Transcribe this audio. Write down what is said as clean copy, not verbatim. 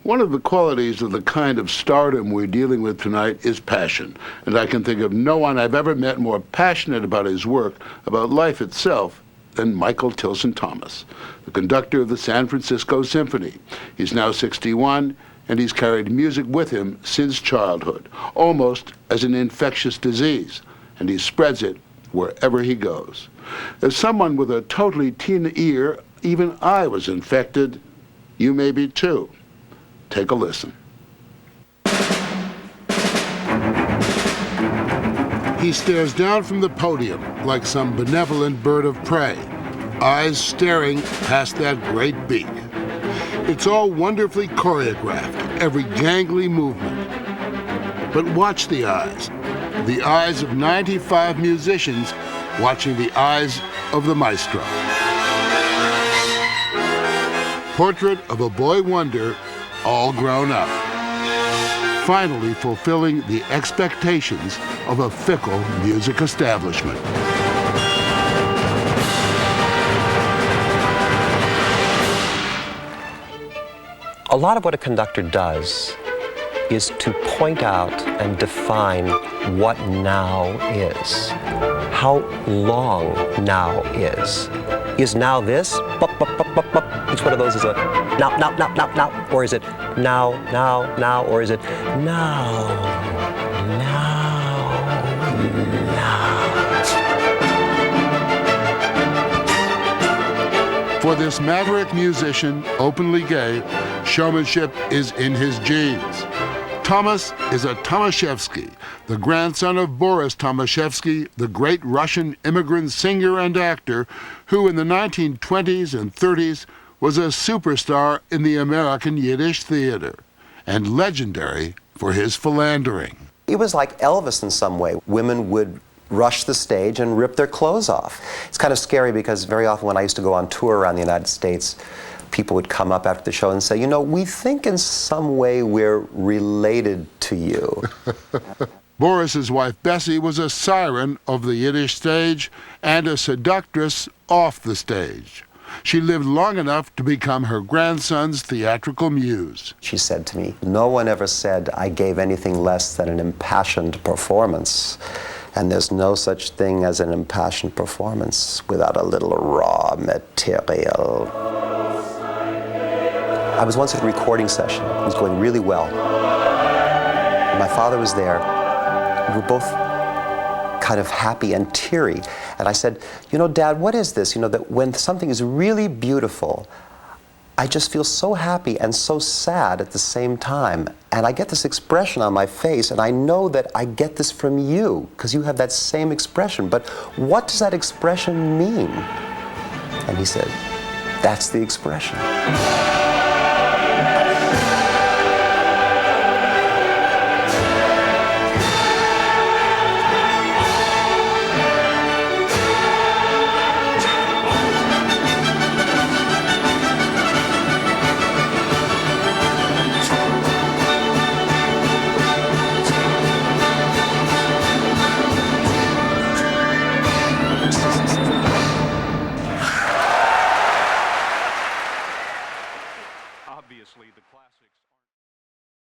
One of the qualities of the kind of stardom we're dealing with tonight is passion, and I can think of no one I've ever met more passionate about his work, about life itself, than Michael Tilson Thomas, the conductor of the San Francisco Symphony. He's now 61, and he's carried music with him since childhood, almost as an infectious disease, and he spreads it wherever he goes. As someone with a totally keen ear, even I was infected. You may be too. Take a listen. He stares down from the podium like some benevolent bird of prey, eyes staring past that great beak. It's all wonderfully choreographed, every gangly movement. But watch the eyes of 95 musicians watching the eyes of the maestro. Portrait of a boy wonder, all grown up, finally fulfilling the expectations of a fickle music establishment. A lot of what a conductor does is to point out and define what now is, how long now is. Is now this? Bup, bup, bup, bup, bup. Each one of those is a now, now, now, now, now. Or is it now, now, now? Or is it now, now, now? For this maverick musician, openly gay, showmanship is in his genes. Thomas is a Tomaszewski, the grandson of Boris Tomaszewski, the great Russian immigrant singer and actor who in the 1920s and 30s was a superstar in the American Yiddish theater and legendary for his philandering. He was like Elvis in some way. Women would rush the stage and rip their clothes off. It's kind of scary because very often when I used to go on tour around the United States, people would come up after the show and say, you know, we think in some way we're related to you. Boris's wife Bessie was a siren of the Yiddish stage and a seductress off the stage. She lived long enough to become her grandson's theatrical muse. She said to me, no one ever said I gave anything less than an impassioned performance. And there's no such thing as an impassioned performance without a little raw material. I was once at a recording session. It was going really well. My father was there. We were both kind of happy and teary. And I said, you know, Dad, what is this? You know, that when something is really beautiful, I just feel so happy and so sad at the same time. And I get this expression on my face, and I know that I get this from you, because you have that same expression. But what does that expression mean? And he said, that's the expression.